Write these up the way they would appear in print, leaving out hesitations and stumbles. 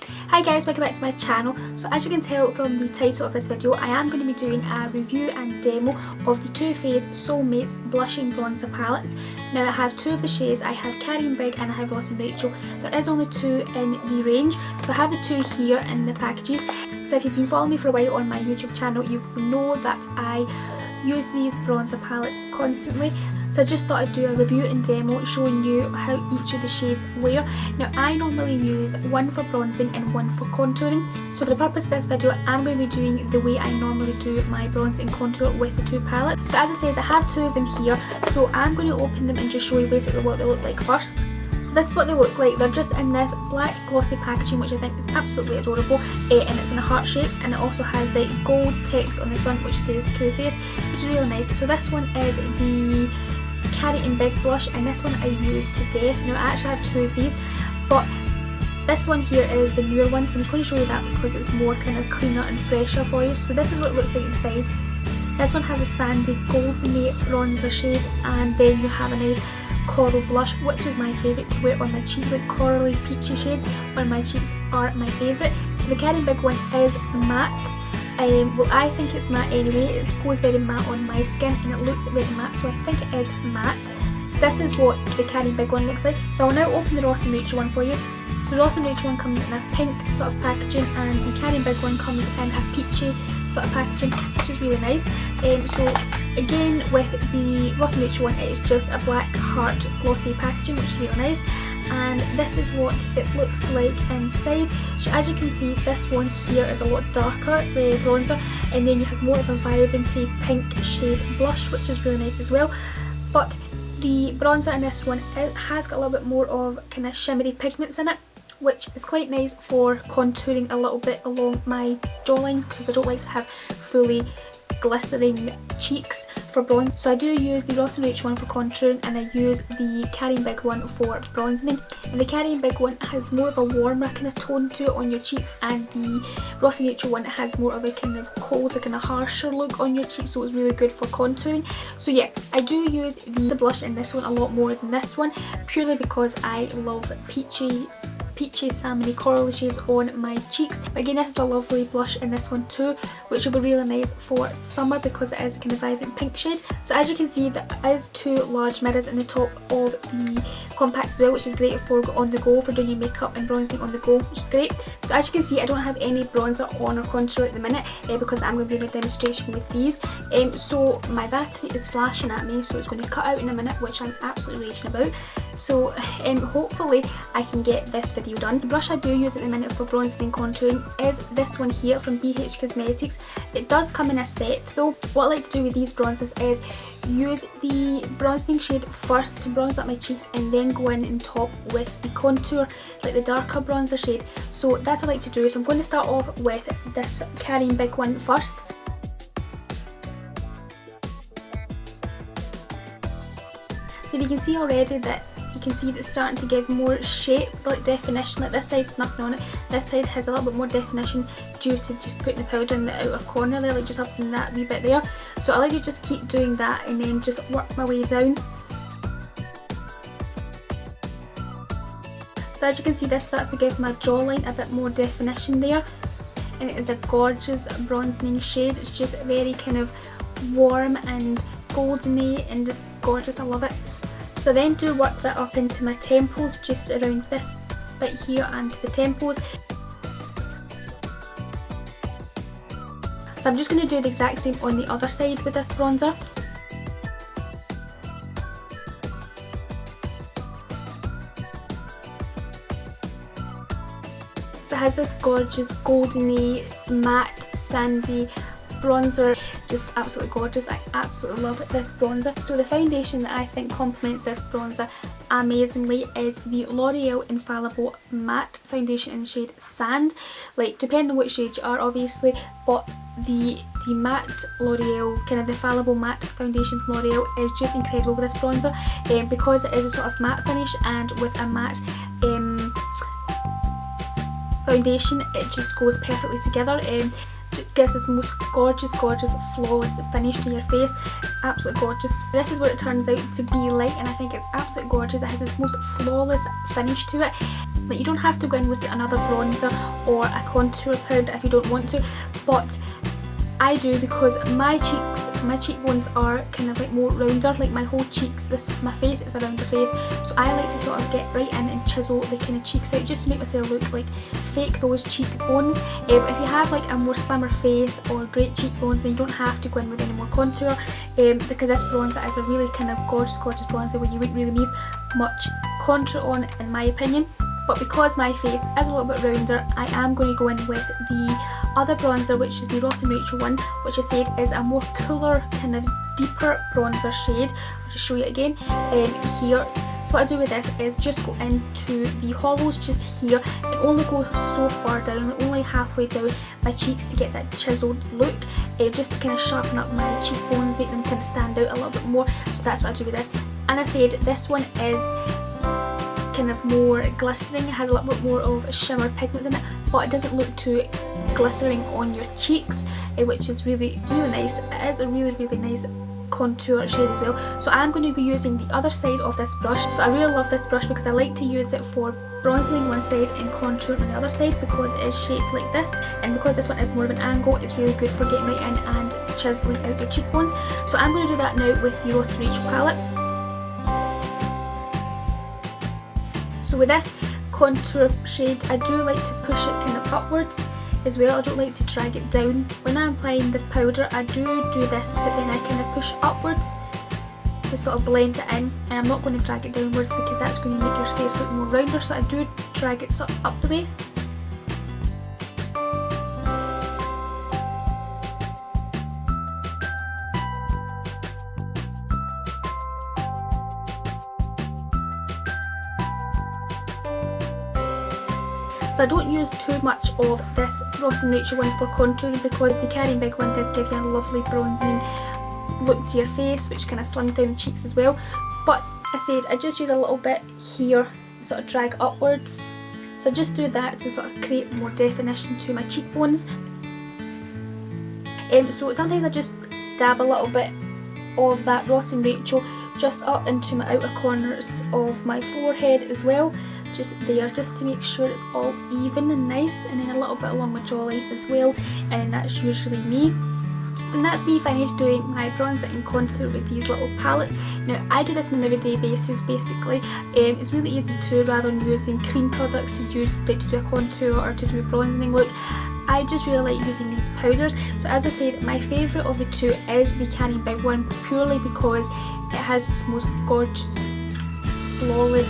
Hi guys, welcome back to my channel. So as you can tell from the title of this video, I am going to be doing a review and demo of the Too Faced Soulmates Blushing Bronzer Palettes. Now I have two of the shades. I have Carrie in Big and I have Ross and Rachel. There is only two in the range, so I have the two here in the packages. So if you've been following me for a while on my YouTube channel, you know that I use these bronzer palettes constantly. So I just thought I'd do a review and demo showing you how each of the shades wear. Now I normally use one for bronzing and one for contouring. So for the purpose of this video, I'm going to be doing the way I normally do my bronze and contour with the two palettes. So as I said, I have two of them here. So I'm going to open them and just show you basically what they look like first. So this is what they look like. They're just in this black glossy packaging, which I think is absolutely adorable, and it's in a heart shape, and it also has like gold text on the front which says Too Faced, which is really nice. So this one is the Carrie in Big blush, and this one I use to death. Now I actually have two of these, but this one here is the newer one, so I'm just going to show you that because it's more kind of cleaner and fresher for you. So this is what it looks like inside. This one has a sandy golden bronzer shade, and then you have a nice coral blush, which is my favourite to wear on my cheeks. Like corally peachy shades on my cheeks are my favourite. So the Carrie Big one is matte. Well, I think it's matte anyway. It goes very matte on my skin and it looks very matte, so I think it is matte. So this is what the Carrie Big one looks like. So I'll now open the Ross and Rachel one for you. So the Ross and Rachel one comes in a pink sort of packaging, and the Carrie Big one comes in a peachy sort of packaging, which is really nice. So again, with the Ross and Rachel one, it is just a black heart glossy packaging, which is really nice. And this is what it looks like inside. So as you can see, this one here is a lot darker, the bronzer, and then you have more of a vibrancy pink shade blush, which is really nice as well. But the bronzer in this one, it has got a little bit more of kind of shimmery pigments in it, which is quite nice for contouring a little bit along my jawline, because I don't like to have fully glistening cheeks for bronze. So I do use the Ross and Rachel one for contouring, and I use the Carrie Big one for bronzing. And the Carrie Big one has more of a warmer kind of tone to it on your cheeks, and the Ross and Rachel one has more of a kind of colder, kind of harsher look on your cheeks, so it's really good for contouring. So yeah, I do use the blush in this one a lot more than this one, purely because I love peachy salmony corally shades on my cheeks. But again, this is a lovely blush in this one too, which will be really nice for summer because it is a kind of vibrant pink shade. So as you can see, there is two large mirrors in the top of the compact as well, which is great for on the go, for doing your makeup and bronzing on the go, which is great. So as you can see, I don't have any bronzer on or contour at the minute because I'm going to be doing a demonstration with these. So my battery is flashing at me, so it's going to cut out in a minute, which I'm absolutely raging about. So hopefully I can get this video done. The brush I do use at the minute for bronzing and contouring is this one here from BH Cosmetics. It does come in a set though. What I like to do with these bronzers is use the bronzing shade first to bronze up my cheeks, and then go in and top with the contour, like the darker bronzer shade. So that's what I like to do. So I'm going to start off with this Carrie Big one first. So if you can see already that you can see that it's starting to give more shape, like definition. Like this side's nothing on it, this side has a little bit more definition due to just putting the powder in the outer corner there, like just up in that wee bit there. So I like to just keep doing that and then just work my way down. So as you can see, this starts to give my jawline a bit more definition there, and it is a gorgeous bronzing shade. It's just very kind of warm and goldeny and just gorgeous. I love it. So then do work that up into my temples, just around this bit here and the temples. So I'm just going to do the exact same on the other side with this bronzer. So it has this gorgeous goldeny matte sandy bronzer, just absolutely gorgeous. I absolutely love this bronzer. So the foundation that I think complements this bronzer amazingly is the L'Oreal Infallible Matte Foundation in the shade Sand. Like, depending on which shade you are obviously, but the matte L'Oreal, kind of the Infallible Matte Foundation from L'Oreal is just incredible with this bronzer, because it is a sort of matte finish, and with a matte foundation it just goes perfectly together. It gives this most gorgeous flawless finish to your face. It's absolutely gorgeous. This is what it turns out to be like, and I think it's absolutely gorgeous. It has this most flawless finish to it. Like, you don't have to go in with another bronzer or a contour powder if you don't want to, but I do because my cheekbones are kind of like more rounder, like my whole cheeks, my face is a rounder face, so I like to sort of get right in and chisel the kind of cheeks out just to make myself look like fake those cheekbones. If you have like a more slimmer face or great cheekbones, then you don't have to go in with any more contour, because this bronzer is a really kind of gorgeous bronzer where you wouldn't really need much contour on, in my opinion. But because my face is a little bit rounder, I am going to go in with the other bronzer, which is the Ross & Rachel one, which I said is a more cooler, kind of deeper bronzer shade. I'll just show you again here. So what I do with this is just go into the hollows just here and only go so far down, like only halfway down my cheeks to get that chiseled look, just to kind of sharpen up my cheekbones, make them kind of stand out a little bit more. So that's what I do with this. And I said this one is kind of more glistering, it has a little bit more of shimmer pigments in it, but it doesn't look too glistering on your cheeks, which is really nice. It is a really nice contour shade as well. So I'm going to be using the other side of this brush. So I really love this brush because I like to use it for bronzing one side and contouring on the other side, because it is shaped like this, and because this one is more of an angle, it's really good for getting right in and chiseling out your cheekbones. So I'm going to do that now with the Ross & Rachel palette. So with this contour shade, I do like to push it kind of upwards as well. I don't like to drag it down. When I'm applying the powder, I do this, but then I kind of push upwards to sort of blend it in, and I'm not going to drag it downwards because that's going to make your face look more rounder, so I do drag it sort of up the way. So I don't use too much of this Ross & Rachel one for contouring, because the Carrie Big one did give you a lovely bronzing look to your face, which kind of slims down the cheeks as well. But I said I just use a little bit here, sort of drag upwards. So I just do that to sort of create more definition to my cheekbones. So sometimes I just dab a little bit of that Ross & Rachel just up into my outer corners of my forehead as well, just there, just to make sure it's all even and nice, and then a little bit along my jawline as well, and then that's usually me. So that's me finished doing my bronzer and contour with these little palettes. Now I do this on an everyday basis basically. It's really easy to, rather than using cream products to use like to do a contour or to do a bronzing look, I just really like using these powders. So as I said, my favourite of the two is the Carrie Big one, purely because it has this most gorgeous, flawless,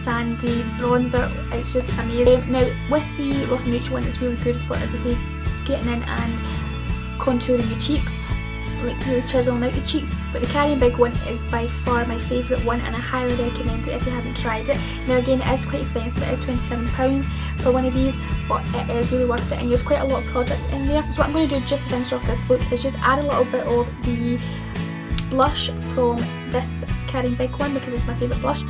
sandy bronzer. It's just amazing. Now with the Ross & Rachel one, it's really good for, as I say, getting in and contouring your cheeks, like really chiseling out your cheeks. But the Carrie Big one is by far my favourite one, and I highly recommend it if you haven't tried it. Now again, it is quite expensive, it is £27 for one of these, but it is really worth it, and there's quite a lot of product in there. So what I'm going to do just to finish off this look is just add a little bit of the blush from this Carrie Big one, because it's my favourite blush.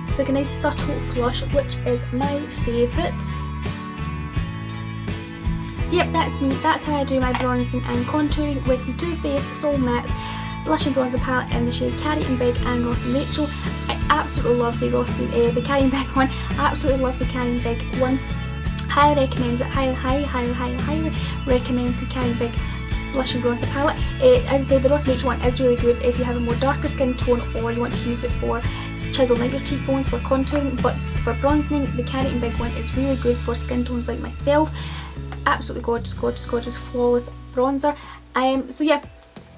It's like a nice subtle flush, which is my favourite. So yep, that's me. That's how I do my bronzing and contouring with the Too Faced Soul Mattes Blush and Bronzer palette in the shade Carrie Big and Ross & Rachel. I absolutely love the Carrie Big one. I absolutely love the Carrie Big one. Highly recommend it. Highly recommend the Carrie Big Blush and Bronzer palette. As I said, the Ross & Rachel one is really good if you have a more darker skin tone or you want to use it for chiseling out your cheekbones for contouring, but for bronzing, the Carrie Big one is really good for skin tones like myself. Absolutely gorgeous, flawless bronzer. So yeah,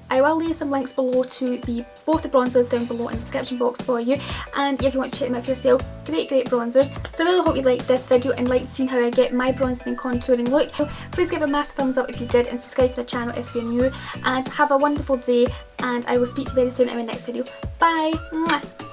I will leave some links below to both the bronzers down below in the description box for you, and if you want to check them out for yourself, great bronzers. So I really hope you liked this video and liked seeing how I get my bronzing and contouring look. Please give it a massive thumbs up if you did, and subscribe to the channel if you're new, and have a wonderful day, and I will speak to you very soon in my next video. Bye! Mwah.